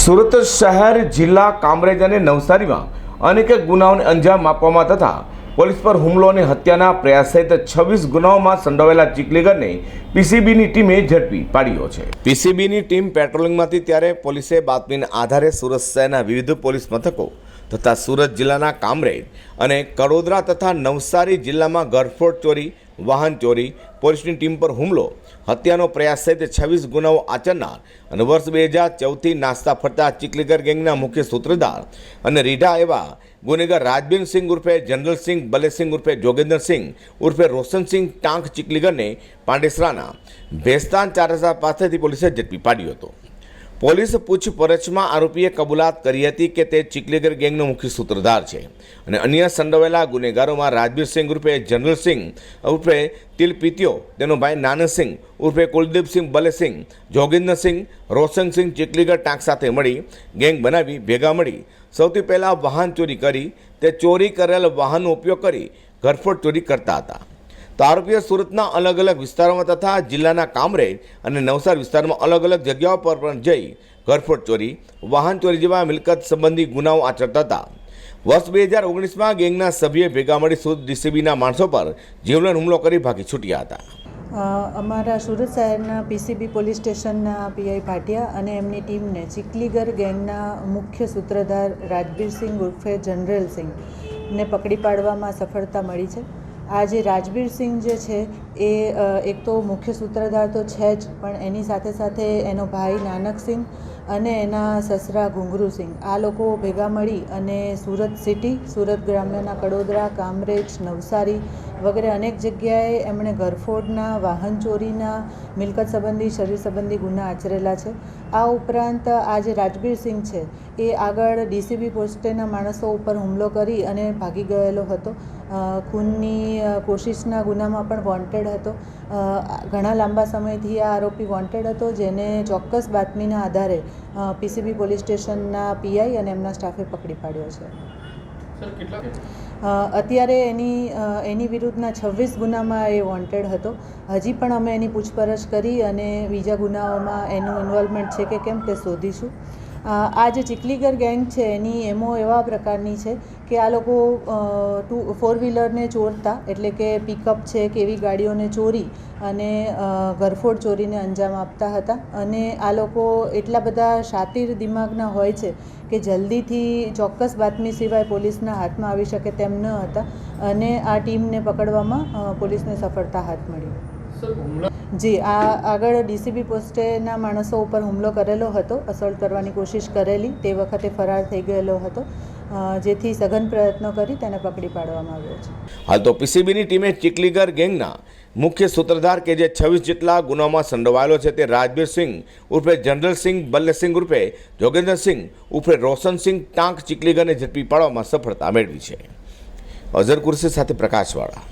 સુરત શહેર જિલ્લા કામરેજ અને નવસારીમાં અનેક ગુનાઓને અંજામ આપવામાં તથા પોલીસ પર હુમલો અને હત્યાના પ્રયાસ સહિત 26 ગુનાઓમાં સંડોવાયેલા ચીખલીગરને પીસીબીની ટીમે ઝડપી પાડ્યો છે। પીસીબીની ટીમ પેટ્રોલિંગમાંથી ત્યારે પોલીસે બાતમીના આધારે સુરત શહેરના વિવિધ પોલીસ મથકો તથા સુરત જિલ્લાના કામરેજ અને કડોદરા તથા નવસારી જિલ્લામાં ઘરફોડ ચોરી, વાહન ચોરી, પોલીસની ટીમ પર હુમલો, હત્યાનો પ્રયાસ સહિત 26 ગુનાઓ આચરનાર અને વર્ષ 2014થી નાસ્તા ફરતા ચીખલીગર ગેંગના મુખ્ય સૂત્રધાર અને રીઢા એવા ગુનેગાર રાજબીરસિંહ ઉર્ફે જનરલસિંહ, બલેસિંહ ઉર્ફે જોગેન્દ્રસિંહ ઉર્ફે રોશનસિંહ ટાંક ચીખલીગરને પાંડેસરાના ભેસ્તાન 4000 પાસેથી પોલીસે ઝડપી પાડ્યો હતો। પોલીસ પૂછપરછમાં આરોપીએ કબૂલાત કરી હતી કે તે ચીખલીગર ગેંગનો મુખ્ય સૂત્રધાર છે અને અન્ય સંડોવાયેલા ગુનેગારોમાં રાજબીરસિંહ ઉર્ફે જનરલસિંહ ઉર્ફે તિલપિત્યો, તેનો ભાઈ નાનસિંહ ઉર્ફે કુલદીપસિંહ બલેસિંહ, જોગેન્દ્રસિંહ, રોશનસિંહ ચીખલીગર ટાંક સાથે મળી ગેંગ બનાવી ભેગા મળી સૌથી પહેલાં વાહન ચોરી કરી તે ચોરી કરેલ વાહનનો ઉપયોગ કરી ઘરફોડ ચોરી કરતા હતા। તો આરોપીઓ સુરતના અલગ અલગ વિસ્તારોમાં તથા જિલ્લાના કામરેજ અને નવસારી વિસ્તારમાં અલગ અલગ જગ્યાઓ પર પણ જઈ ઘરફોડ ચોરી, વાહન ચોરી જેવા મિલકત સંબંધી ગુનાઓ આચરતા હતા। વર્ષ 2019માં ગેંગના સભ્યોએ ભેગા મળી સુરત ડીસીબીના માણસો પર જીવલેણ હુમલો કરી ભાગી છૂટ્યા હતા। અમારા સુરત શહેરના પીસીબી પોલીસ સ્ટેશનના પીઆઈ ભાટિયા અને એમની ટીમને ચીખલીગર ગેંગના મુખ્ય સૂત્રધાર રાજબીરસિંહ ઉર્ફે જનરલસિંહને પકડી પાડવામાં સફળતા મળી છે। આ જે રાજબીરસિંહ જે છે એ એક તો મુખ્ય સૂત્રધાર તો છે જ, પણ એની સાથે સાથે એનો ભાઈ નાનકસિંહ અને એના સસરા ઘુંઘરુસિંહ, આ લોકો ભેગા મળી અને સુરત સિટી, સુરત ગ્રામ્યના કડોદરા, કામરેજ, નવસારી વગેરે અનેક જગ્યાએ એમણે ઘરફોડના, વાહન ચોરીના, મિલકત સંબંધી, શરીર સંબંધી ગુના આચરેલા છે। આ ઉપરાંત આ જે રાજબીરસિંહ છે એ આગળ ડીસીબી પોસ્ટેના માણસો ઉપર હુમલો કરી અને ભાગી ગયેલો હતો। ખૂનની કોશિશના ગુનામાં પણ વોન્ટેડ હતો। ઘણા લાંબા સમયથી આ આરોપી વોન્ટેડ હતો, જેને ચોક્કસ બાતમીના આધારે પીસીબી પોલીસ સ્ટેશનના પીઆઈ અને એમના સ્ટાફે પકડી પાડ્યો છે। અત્યારે એની વિરુદ્ધના 26 ગુનામાં એ વોન્ટેડ હતો। હજી પણ અમે એની પૂછપરછ કરી અને બીજા ગુનાઓમાં એનું ઇન્વોલ્વમેન્ટ છે કે કેમ તે શોધીશું। આ જે ચીખલીગર ગેંગ છે એની એમો એવા પ્રકારની છે કે આ લોકો 4 વ્હીલરને ચોરતા, એટલે કે પિકઅપ છે કે એવી ગાડીઓને ચોરી અને ઘરફોડ ચોરીને અંજામ આપતા હતા। અને આ લોકો એટલા બધા શાતિર દિમાગના હોય છે કે જલ્દીથી ચોક્કસ બાતમી સિવાય પોલીસના હાથમાં આવી શકે તેમ ન હતા અને આ ટીમને પકડવામાં પોલીસને સફળતા હાથ મળી। જી, આ આગળ ડીસીબી પોસ્ટેના માણસો ઉપર હુમલો કરેલો હતો, અસોલ્ટ કરવાની કોશિશ કરેલી, તે વખતે ફરાર થઈ ગયેલો હતો, જેથી સઘન પ્રયત્નો કરી તેને પકડી પાડવામાં આવ્યો છે। હાલ તો પીસીબીની ટીમે ચીખલીગર ગેંગના મુખ્ય સૂત્રધાર કે જે 26 જેટલા ગુનાઓમાં સંડોવાયેલો છે તે રાજબીરસિંહ ઉર્ફે જનરલસિંહ, બલ્લેસિંહ ઉર્ફે જોગેન્દ્રસિંહ ઉર્ફે રોશનસિંહ ટાંક ચીખલીગરને ઝડપી પાડવામાં સફળતા મેળવી છે। અઝર કુર્સી સાથે પ્રકાશવાળા।